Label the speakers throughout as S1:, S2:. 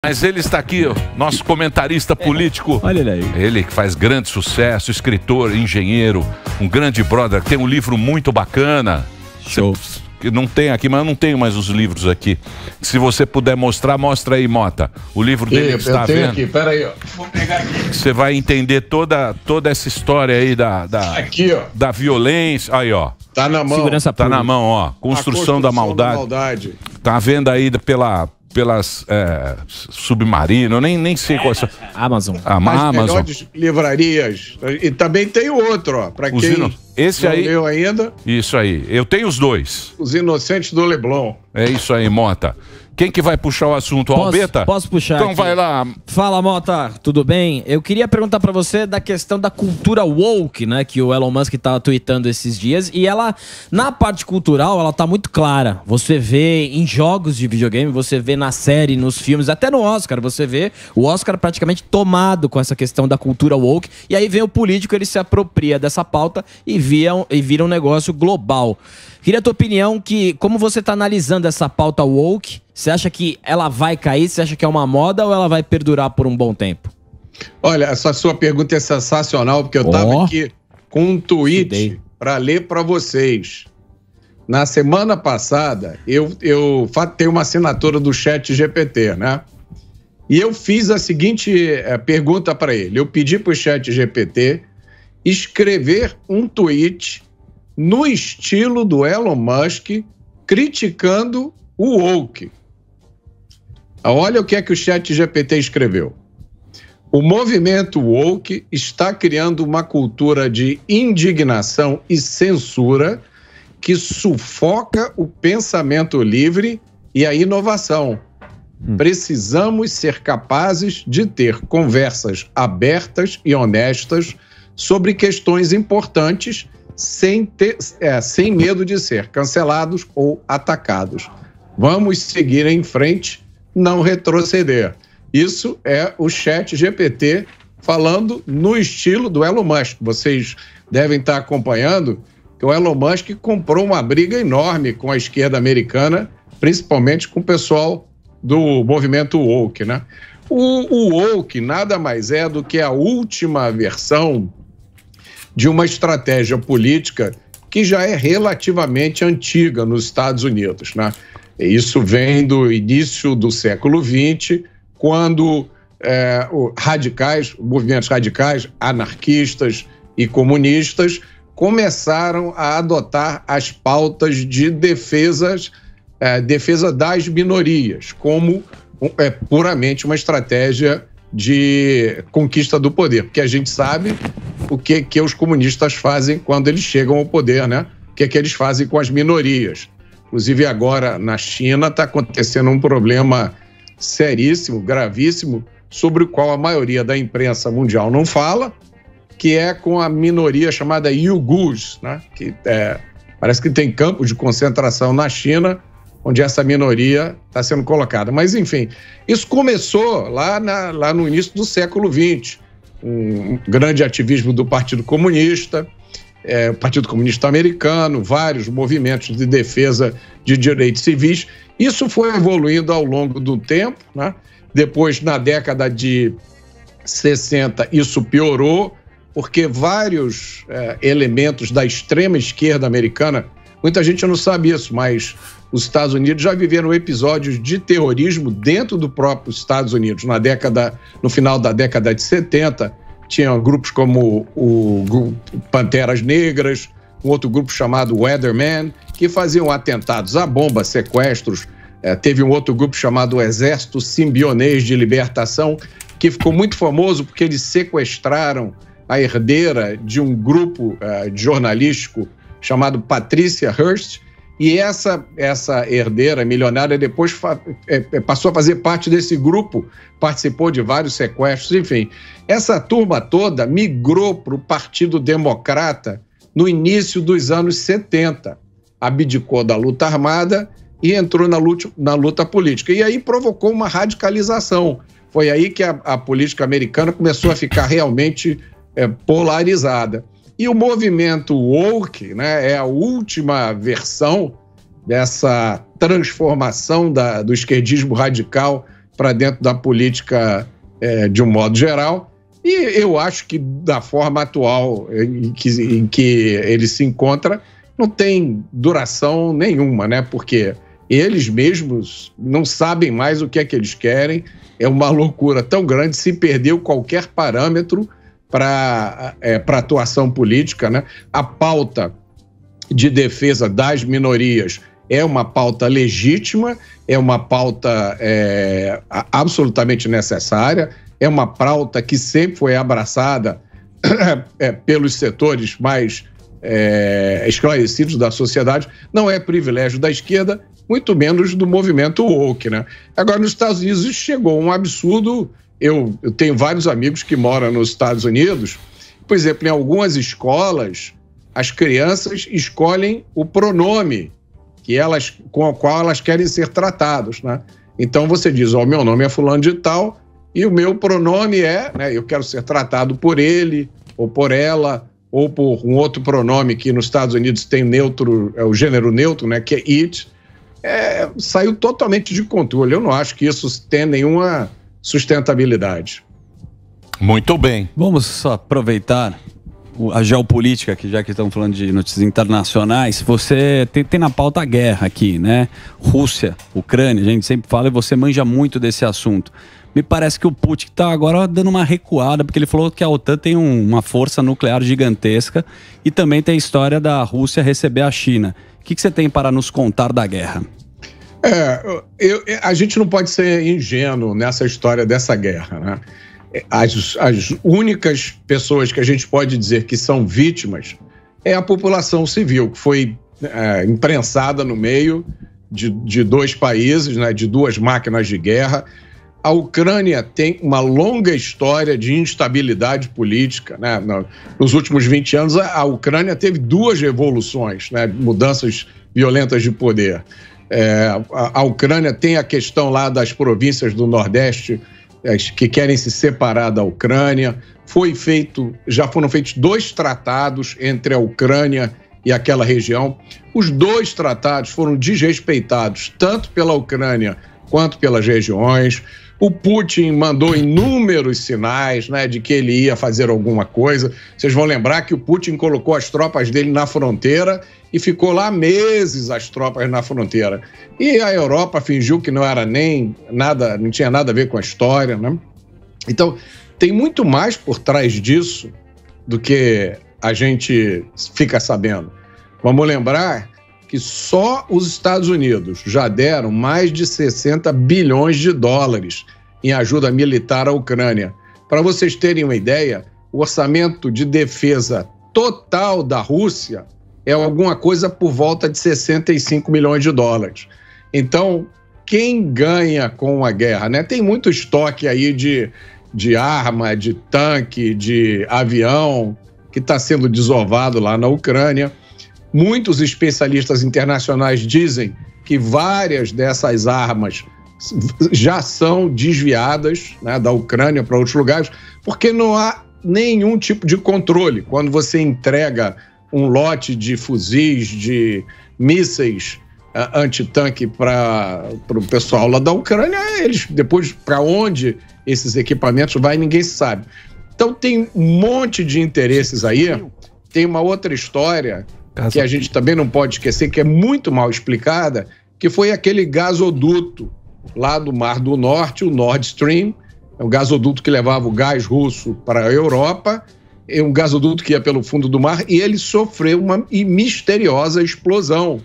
S1: Mas ele está aqui, ó, nosso comentarista político.
S2: Olha ele aí.
S1: Ele que faz grande sucesso, escritor, engenheiro, um grande brother. Tem um livro muito bacana.
S2: Show.
S1: Não tem aqui, mas eu não tenho mais os livros aqui. Se você puder mostrar, mostra aí, Mota. O livro dele que está vendo.
S3: Aqui, peraí, ó. Vou pegar aqui.
S1: Você vai entender toda essa história aí
S3: Aqui, ó.
S1: da violência. Aí, ó.
S3: Tá na mão.
S2: Segurança
S1: Tá
S2: pública.
S1: na mão, ó. Construção da maldade. Tá vendo aí pelas submarino, eu nem sei qual é essa.
S2: Amazon.
S1: A
S3: As
S1: Amazon.
S3: melhores livrarias. E também tem o outro, ó. Pra quem
S1: Esse
S3: não
S1: aí.
S3: leu ainda,
S1: Isso aí. Eu tenho os dois.
S3: Os Inocentes do Leblon.
S1: É isso aí, Mota. Quem que vai puxar o assunto? O Albeta?
S2: Posso puxar
S1: Então
S2: aqui.
S1: vai lá.
S2: Fala, Mota, tudo bem? Eu queria perguntar pra você da questão da cultura woke, né? Que o Elon Musk tava tweetando esses dias. E ela, na parte cultural, ela tá muito clara. Você vê em jogos de videogame, você vê na série, nos filmes, até no Oscar, você vê o Oscar praticamente tomado com essa questão da cultura woke. E aí vem o político, ele se apropria dessa pauta e vira um negócio global. Queria a tua opinião, como você tá analisando essa pauta woke? Você acha que ela vai cair? Você acha que é uma moda ou ela vai perdurar por um bom tempo?
S3: Olha, essa sua pergunta é sensacional, porque eu tava aqui com um tweet para ler para vocês. Na semana passada, eu tenho uma assinatura do ChatGPT, né? E eu fiz a seguinte pergunta para ele. Eu pedi para o ChatGPT escrever um tweet no estilo do Elon Musk, criticando o woke. Olha o que é que o ChatGPT escreveu. O movimento woke está criando uma cultura de indignação e censura que sufoca o pensamento livre e a inovação. Precisamos ser capazes de ter conversas abertas e honestas sobre questões importantes sem medo de ser cancelados ou atacados. Vamos seguir em frente, não retroceder. Isso é o ChatGPT falando no estilo do Elon Musk. Vocês devem estar acompanhando que o Elon Musk comprou uma briga enorme com a esquerda americana, principalmente com o pessoal do movimento woke, né? O woke nada mais é do que a última versão de uma estratégia política que já é relativamente antiga nos Estados Unidos, né? Isso vem do início do século XX, quando movimentos radicais, anarquistas e comunistas começaram a adotar as pautas de defesa das minorias, como puramente uma estratégia de conquista do poder, porque a gente sabe o que os comunistas fazem quando eles chegam ao poder, né? O que eles fazem com as minorias. Inclusive agora na China está acontecendo um problema seríssimo, gravíssimo, sobre o qual a maioria da imprensa mundial não fala, que é com a minoria chamada uigures, né? Que parece que tem campos de concentração na China, onde essa minoria está sendo colocada. Mas, enfim, isso começou lá no início do século XX. Um grande ativismo do Partido Comunista, o Partido Comunista Americano, vários movimentos de defesa de direitos civis. Isso foi evoluindo ao longo do tempo, né? Depois, na década de 60, isso piorou, porque vários elementos da extrema esquerda americana, muita gente não sabe isso, mas os Estados Unidos já viveram episódios de terrorismo dentro do próprio Estados Unidos. No final da década de 70, tinha grupos como o Panteras Negras, um outro grupo chamado Weatherman, que faziam atentados à bomba, sequestros. Teve um outro grupo chamado Exército Simbionês de Libertação, que ficou muito famoso porque eles sequestraram a herdeira de um grupo jornalístico chamado Patricia Hearst, e essa herdeira milionária depois passou a fazer parte desse grupo, participou de vários sequestros, enfim. Essa turma toda migrou para o Partido Democrata no início dos anos 70. Abdicou da luta armada e entrou na luta política. E aí provocou uma radicalização. Foi aí que a política americana começou a ficar realmente polarizada. E o movimento woke, né, é a última versão dessa transformação do esquerdismo radical para dentro da política de um modo geral. E eu acho que da forma atual em que ele se encontra, não tem duração nenhuma, né? Porque eles mesmos não sabem mais o que é que eles querem. É uma loucura tão grande, se perdeu qualquer parâmetro para atuação política, né? A pauta de defesa das minorias é uma pauta legítima, é uma pauta absolutamente necessária, é uma pauta que sempre foi abraçada pelos setores mais esclarecidos da sociedade. Não é privilégio da esquerda, muito menos do movimento woke, né? Agora, nos Estados Unidos chegou um absurdo. Eu tenho vários amigos que moram nos Estados Unidos. Por exemplo, em algumas escolas, as crianças escolhem o pronome com o qual elas querem ser tratadas, né? Então você diz, meu nome é fulano de tal e o meu pronome né, eu quero ser tratado por ele ou por ela ou por um outro pronome que nos Estados Unidos tem neutro, o gênero neutro, né, que é it. Saiu totalmente de controle. Eu não acho que isso tenha nenhuma sustentabilidade.
S1: Muito bem.
S4: Vamos só aproveitar a geopolítica, que já que estamos falando de notícias internacionais, você tem na pauta a guerra aqui, né? Rússia, Ucrânia, a gente sempre fala e você manja muito desse assunto. Me parece que o Putin está agora dando uma recuada, porque ele falou que a OTAN tem uma força nuclear gigantesca e também tem a história da Rússia receber a China. O que você tem para nos contar da guerra?
S3: A gente não pode ser ingênuo nessa história dessa guerra, né? As únicas pessoas que a gente pode dizer que são vítimas é a população civil, que foi imprensada no meio de dois países, né, de duas máquinas de guerra. A Ucrânia tem uma longa história de instabilidade política, né? Nos últimos 20 anos, a Ucrânia teve duas revoluções, né, mudanças violentas de poder. A Ucrânia tem a questão lá das províncias do Nordeste que querem se separar da Ucrânia. Já foram feitos 2 tratados entre a Ucrânia e aquela região. Os 2 tratados foram desrespeitados, tanto pela Ucrânia quanto pelas regiões. O Putin mandou inúmeros sinais, né, de que ele ia fazer alguma coisa. Vocês vão lembrar que o Putin colocou as tropas dele na fronteira e ficou lá meses as tropas na fronteira. E a Europa fingiu que não era nem nada, não tinha nada a ver com a história, né? Então, tem muito mais por trás disso do que a gente fica sabendo. Vamos lembrar que só os Estados Unidos já deram mais de 60 bilhões de dólares em ajuda militar à Ucrânia. Para vocês terem uma ideia, o orçamento de defesa total da Rússia é alguma coisa por volta de 65 milhões de dólares. Então, quem ganha com a guerra, né? Tem muito estoque aí de arma, de tanque, de avião, que está sendo desovado lá na Ucrânia. Muitos especialistas internacionais dizem que várias dessas armas já são desviadas, né, da Ucrânia para outros lugares, porque não há nenhum tipo de controle. Quando você entrega um lote de fuzis, de mísseis antitanque para o pessoal lá da Ucrânia, eles depois, para onde esses equipamentos vai, ninguém sabe. Então tem um monte de interesses aí. Tem uma outra história que a gente também não pode esquecer, que é muito mal explicada, que foi aquele gasoduto lá do Mar do Norte, o Nord Stream. É um gasoduto que levava o gás russo para a Europa, é um gasoduto que ia pelo fundo do mar, e ele sofreu uma misteriosa explosão.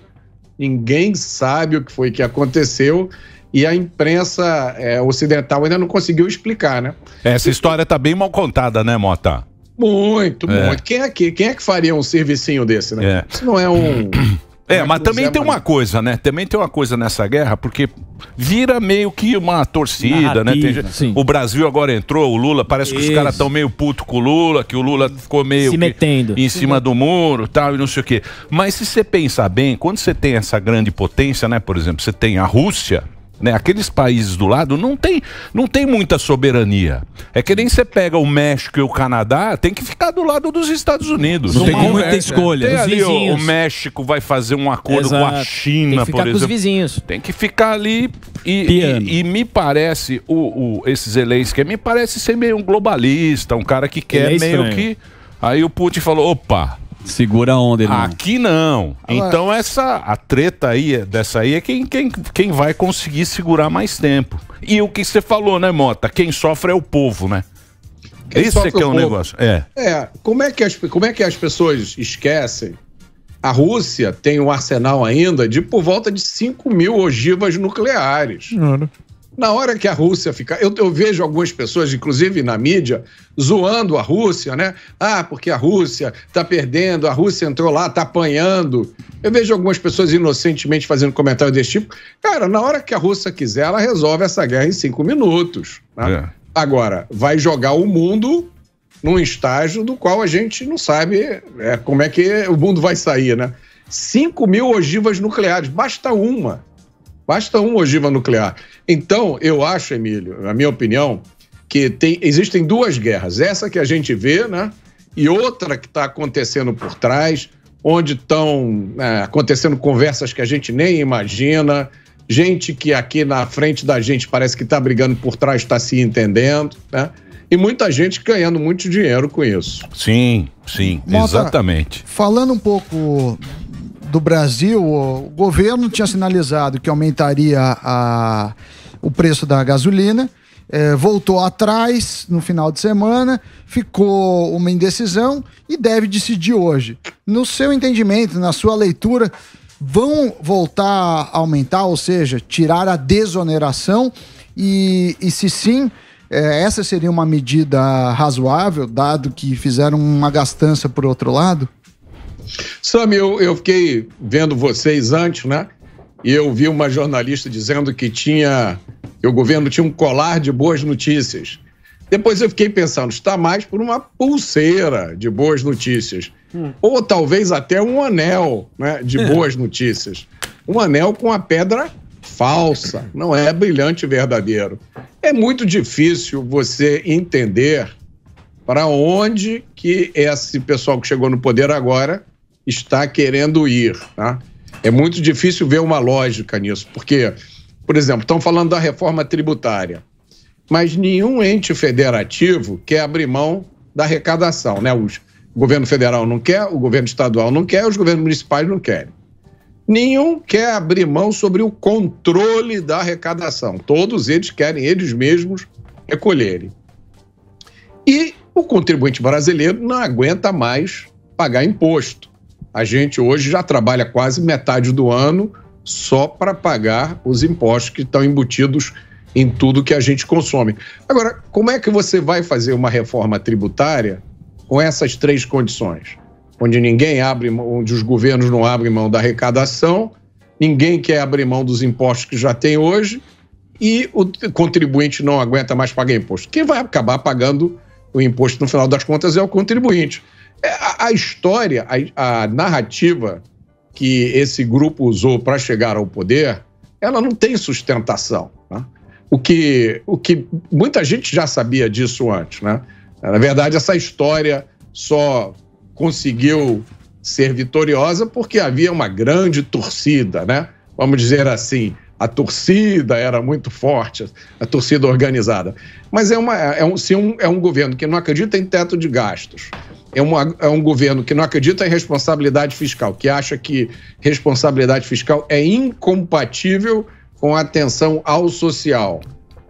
S3: Ninguém sabe o que foi que aconteceu, e a imprensa ocidental ainda não conseguiu explicar, né?
S1: Essa história está bem mal contada, né, Mota?
S3: Muito. Quem é que faria um servicinho desse, né? Isso não é um...
S1: mas também tem uma coisa, né? Também tem uma coisa nessa guerra, porque vira meio que uma torcida, narrativa, né? O Brasil agora entrou, o Lula, parece que os caras estão meio puto com o Lula, que o Lula ficou meio
S2: se metendo
S1: em cima do muro, tal, e não sei o quê. Mas se você pensar bem, quando você tem essa grande potência, né? Por exemplo, você tem a Rússia, né? Aqueles países do lado não tem muita soberania. É que nem você pega o México e o Canadá, tem que ficar do lado dos Estados Unidos.
S4: Não tem muita escolha.
S1: Tem ali o México vai fazer um acordo com a China, por exemplo. Tem que ficar com os
S2: vizinhos.
S1: Tem que ficar ali e me parece, esse Zelensky, me parece ser meio um globalista, um cara que quer meio que... Aí o Putin falou, opa...
S4: Segura a onda, irmão.
S1: Aqui não. Então a treta aí, dessa aí, é quem vai conseguir segurar mais tempo. E o que você falou, né, Mota? Quem sofre é o povo, né? Esse é que é o negócio.
S3: Como é que as pessoas esquecem? A Rússia tem um arsenal ainda de por volta de 5.000 ogivas nucleares. Na hora que a Rússia fica... Eu vejo algumas pessoas, inclusive na mídia, zoando a Rússia, né? Porque a Rússia tá perdendo, a Rússia entrou lá, tá apanhando. Eu vejo algumas pessoas inocentemente fazendo comentário desse tipo. Cara, na hora que a Rússia quiser, ela resolve essa guerra em 5 minutos. Né? Agora, vai jogar o mundo num estágio do qual a gente não sabe como é que o mundo vai sair, né? 5.000 ogivas nucleares, basta uma ogiva nuclear. Então, eu acho, Emílio, na minha opinião, que existem duas guerras. Essa que a gente vê, né? E outra que está acontecendo por trás, onde estão acontecendo conversas que a gente nem imagina, gente que aqui na frente da gente parece que está brigando por trás, está se entendendo, né? E muita gente ganhando muito dinheiro com isso.
S1: Sim,
S5: Mota,
S1: exatamente.
S5: Falando um pouco do Brasil, o governo tinha sinalizado que aumentaria o preço da gasolina, voltou atrás no final de semana, ficou uma indecisão e deve decidir hoje. No seu entendimento, na sua leitura, vão voltar a aumentar, ou seja, tirar a desoneração e se sim, essa seria uma medida razoável, dado que fizeram uma gastança por outro lado?
S3: Sam, eu fiquei vendo vocês antes, né? E eu vi uma jornalista dizendo que o governo tinha um colar de boas notícias. Depois eu fiquei pensando, está mais por uma pulseira de boas notícias. Ou talvez até um anel, né, de boas notícias. Um anel com a pedra falsa, não é brilhante verdadeiro. É muito difícil você entender para onde que esse pessoal que chegou no poder agora está querendo ir, tá? É muito difícil ver uma lógica nisso, porque, por exemplo, estão falando da reforma tributária, mas nenhum ente federativo quer abrir mão da arrecadação, né? O governo federal não quer, o governo estadual não quer, os governos municipais não querem. Nenhum quer abrir mão sobre o controle da arrecadação. Todos eles querem eles mesmos recolherem. E o contribuinte brasileiro não aguenta mais pagar imposto. A gente hoje já trabalha quase metade do ano só para pagar os impostos que estão embutidos em tudo que a gente consome. Agora, como é que você vai fazer uma reforma tributária com essas três condições? Onde onde os governos não abrem mão da arrecadação, ninguém quer abrir mão dos impostos que já tem hoje e o contribuinte não aguenta mais pagar imposto. Quem vai acabar pagando o imposto no final das contas é o contribuinte. A história, a narrativa que esse grupo usou para chegar ao poder, ela não tem sustentação, né? O que muita gente já sabia disso antes, né? Na verdade, essa história só conseguiu ser vitoriosa porque havia uma grande torcida, né? Vamos dizer assim, a torcida era muito forte, a torcida organizada. Mas é um governo que não acredita em teto de gastos, é um governo que não acredita em responsabilidade fiscal, que acha que responsabilidade fiscal é incompatível com a atenção ao social.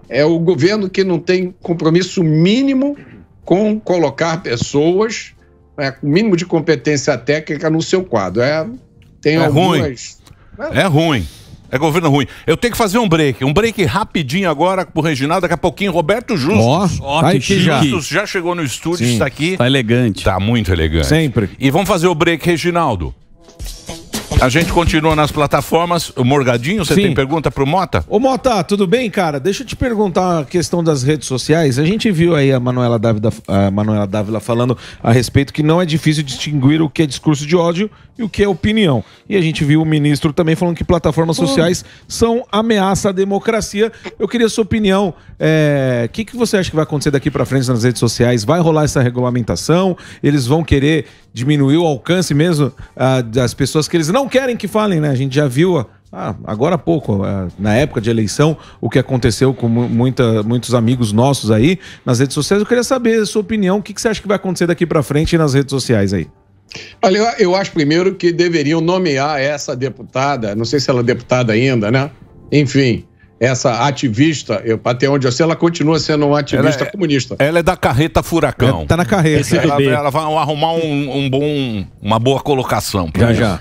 S3: É o governo que não tem compromisso mínimo com colocar pessoas com o mínimo de competência técnica no seu quadro. Algumas...
S1: ruim. É ruim. É governo ruim. Eu tenho que fazer um break rapidinho agora pro Reginaldo, daqui a pouquinho Roberto Justus. Justus já chegou no estúdio, está aqui.
S4: Tá elegante.
S1: Tá muito elegante.
S4: Sempre.
S1: E vamos fazer o break, Reginaldo. A gente continua nas plataformas. O Morgadinho, você tem pergunta pro Mota?
S6: Ô Mota, tudo bem, cara? Deixa eu te perguntar a questão das redes sociais. A gente viu aí a Manuela Dávila falando a respeito que não é difícil distinguir o que é discurso de ódio e o que é opinião. E a gente viu o ministro também falando que plataformas sociais são ameaça à democracia. Eu queria a sua opinião. O que você acha que vai acontecer daqui pra frente nas redes sociais? Vai rolar essa regulamentação? Eles vão querer diminuir o alcance mesmo das pessoas que eles não querem que falem, né? A gente já viu agora há pouco, na época de eleição, o que aconteceu com muitos amigos nossos aí nas redes sociais. Eu queria saber a sua opinião. O que você acha que vai acontecer daqui pra frente nas redes sociais aí?
S3: Olha, eu acho primeiro que deveriam nomear essa deputada, não sei se ela é deputada ainda, né? Enfim, essa ativista, até onde eu sei, ela continua sendo uma ativista comunista.
S1: Ela é da carreta Furacão.
S6: Tá na carreta.
S1: Ela vai arrumar uma boa colocação.
S6: Já.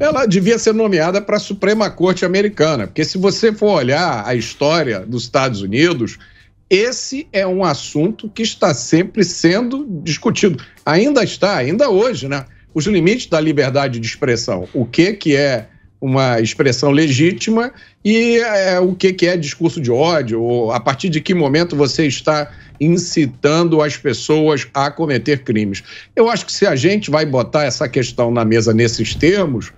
S3: Ela devia ser nomeada para a Suprema Corte Americana, porque se você for olhar a história dos Estados Unidos, esse é um assunto que está sempre sendo discutido. Ainda hoje, né? Os limites da liberdade de expressão. O que é uma expressão legítima e o que é discurso de ódio, ou a partir de que momento você está incitando as pessoas a cometer crimes. Eu acho que se a gente vai botar essa questão na mesa nesses termos,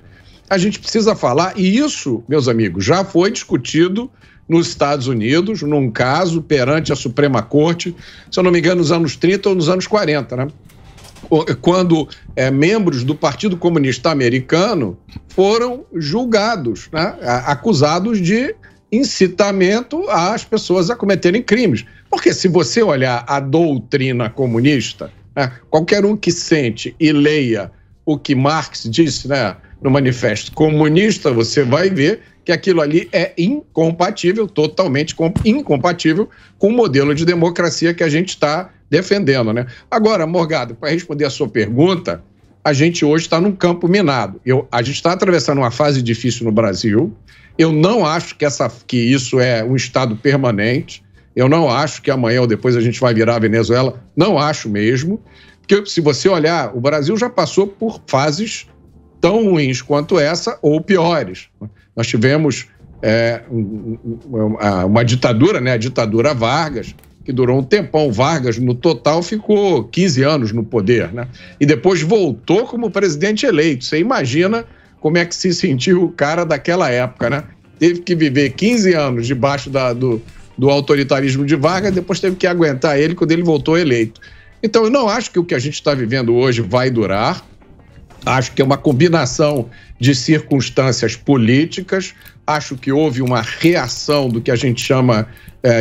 S3: a gente precisa falar, e isso, meus amigos, já foi discutido nos Estados Unidos, num caso perante a Suprema Corte, se eu não me engano, nos anos 30 ou nos anos 40, né? Quando membros do Partido Comunista Americano foram julgados, né? Acusados de incitamento às pessoas a cometerem crimes. Porque se você olhar a doutrina comunista, né? Qualquer um que sente e leia o que Marx disse, né? No Manifesto Comunista, você vai ver que aquilo ali é incompatível, totalmente incompatível com o modelo de democracia que a gente está defendendo, né? Agora, Morgado, para responder a sua pergunta, a gente hoje está num campo minado. A gente está atravessando uma fase difícil no Brasil. Eu não acho que isso é um estado permanente. Eu não acho que amanhã ou depois a gente vai virar a Venezuela. Não acho mesmo. Porque se você olhar, o Brasil já passou por fases tão ruins quanto essa ou piores. Nós tivemos uma ditadura, né? A ditadura Vargas, que durou um tempão. Vargas, no total, ficou 15 anos no poder, né? E depois voltou como presidente eleito. Você imagina como é que se sentiu o cara daquela época, né? Teve que viver 15 anos debaixo do autoritarismo de Vargas, depois teve que aguentar ele quando ele voltou eleito. Então, eu não acho que o que a gente está vivendo hoje vai durar. Acho que é uma combinação de circunstâncias políticas. Acho que houve uma reação do que a gente chama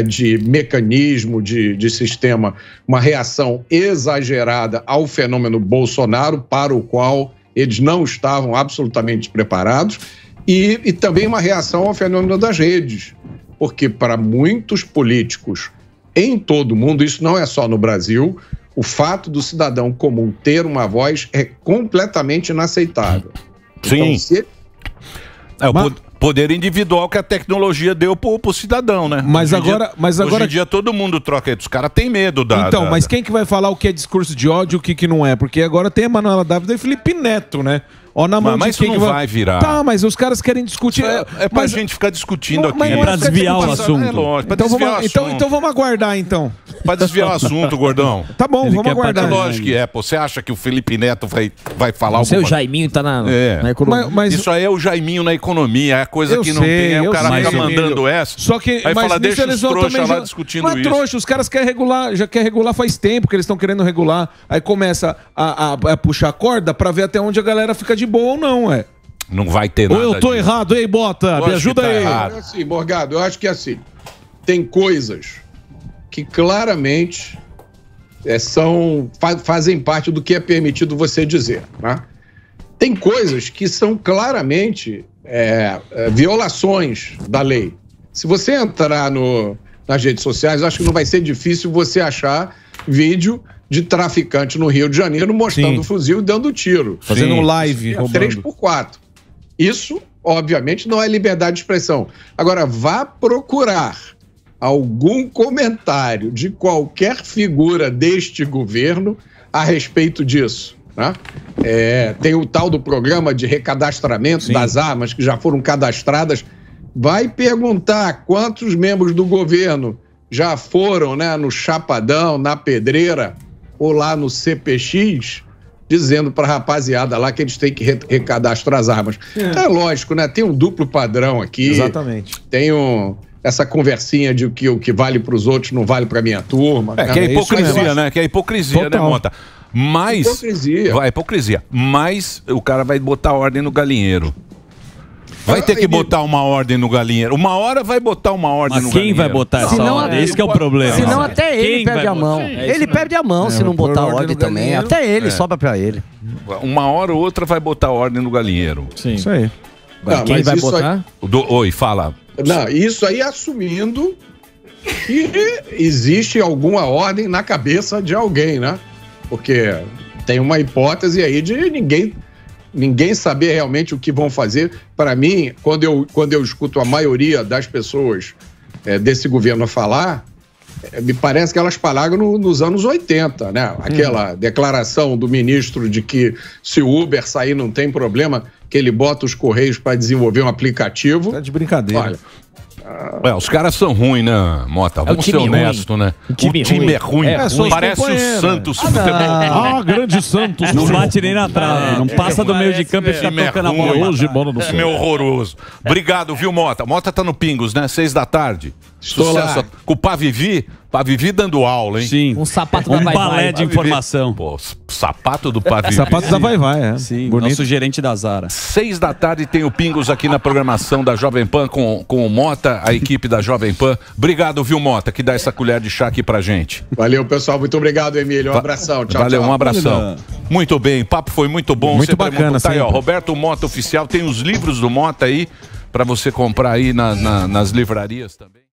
S3: de mecanismo, de sistema, uma reação exagerada ao fenômeno Bolsonaro, para o qual eles não estavam absolutamente preparados, e também uma reação ao fenômeno das redes, porque para muitos políticos em todo o mundo, isso não é só no Brasil, o fato do cidadão comum ter uma voz é completamente inaceitável.
S1: Sim. Então, poder individual que a tecnologia deu pro cidadão, né?
S6: Mas agora
S1: hoje em dia todo mundo troca. Os caras têm medo da...
S6: Então, mas quem que vai falar o que é discurso de ódio e o que não é? Porque agora tem a Manuela Dávila e Felipe Neto, né?
S1: Ó, na mão mas isso não vai virar.
S6: Tá, mas os caras querem discutir.
S1: Pra gente ficar discutindo aqui.
S6: É pra desviar o assunto. Então vamos aguardar, então.
S1: Pra desviar o assunto, gordão.
S6: Tá bom, vamos aguardar.
S1: Lógico que é, pô. Você acha que o Felipe Neto vai falar alguma coisa?
S2: O Jaiminho tá na economia.
S1: Mas isso aí é o Jaiminho na economia. É a coisa que não tem. É o cara fica mandando essa.
S6: Só que,
S1: aí fala, deixa os trouxas lá discutindo isso.
S6: Mas trouxa, os caras querem regular, já quer regular faz tempo que eles estão querendo regular. Aí começa a puxar a corda pra ver até onde a galera fica de boa ou não,
S1: Não vai ter nada.
S6: Ou eu tô errado, hein, Bota? Me ajuda aí.
S3: Assim, Morgado, eu acho que assim, tem coisas que claramente fazem parte do que é permitido você dizer, né? Tem coisas que são claramente violações da lei. Se você entrar nas redes sociais, acho que não vai ser difícil você achar vídeo de traficante no Rio de Janeiro mostrando o fuzil e dando tiro.
S6: Fazendo um live.
S3: 3x4. Isso, obviamente, não é liberdade de expressão. Agora, vá procurar algum comentário de qualquer figura deste governo a respeito disso. né? Tem o tal do programa de recadastramento das armas que já foram cadastradas. Vai perguntar quantos membros do governo já foram, né, no Chapadão, na Pedreira ou lá no CPX, dizendo para a rapaziada lá que eles têm que recadastrar as armas. É lógico, né? Tem um duplo padrão aqui.
S6: Exatamente.
S3: Tem essa conversinha de que o que vale para os outros não vale para minha turma.
S1: Que é hipocrisia, né? Que é hipocrisia, total, né, Mota? Mas... Hipocrisia. Hipocrisia. Mas o cara vai botar ordem no galinheiro. Vai ter que botar uma ordem no galinheiro. Uma hora vai botar uma ordem no galinheiro.
S4: Quem vai botar essa ordem? Esse que é o problema.
S7: Senão até ele perde a mão. Ele perde a mão se não botar ordem também. Até ele, sobra pra ele.
S1: Uma hora ou outra vai botar ordem no galinheiro.
S6: Sim. Isso aí.
S2: Quem vai botar?
S1: Oi, fala.
S3: Não, isso aí assumindo que existe alguma ordem na cabeça de alguém, né? Porque tem uma hipótese aí de ninguém saber realmente o que vão fazer. Para mim, quando eu escuto a maioria das pessoas desse governo falar, me parece que elas falaram nos anos 80, né? Aquela declaração do ministro de que se o Uber sair não tem problema, que ele bota os Correios para desenvolver um aplicativo.
S6: Tá de brincadeira.
S3: Olha,
S1: os caras são ruins, né, Mota? Vamos ser honestos, né? O time é ruim. Parece o Santos Futebol.
S6: Grande Santos.
S4: Não bate nem na trave. Não passa do meio de campo e fica tocando a bola.
S1: Hoje, bola no céu. É horroroso. Obrigado, viu, Mota? Mota tá no Pingos, né? 6 da tarde.
S3: Estou lá.
S1: Com o Pavivi dando aula, hein?
S4: Sim.
S2: Um sapato da
S4: Vai-Vai. Balé de informação.
S1: Pô, sapato do Pavivi.
S6: Sapato da Vai-Vai,
S4: Sim, bonito. Nosso gerente da Zara.
S1: 6 da tarde tem o Pingos aqui na programação da Jovem Pan com o Mota, a equipe da Jovem Pan. Obrigado, viu, Mota, que dá essa colher de chá aqui pra gente.
S3: Valeu, pessoal. Muito obrigado, Emílio. Um abração. Tchau,
S1: Valeu,
S3: tchau.
S1: Um abração. Muito bem, o papo foi muito bom.
S6: Muito bacana,
S1: tá aí, ó, Roberto Mota Oficial. Tem os livros do Mota aí pra você comprar aí nas livrarias também.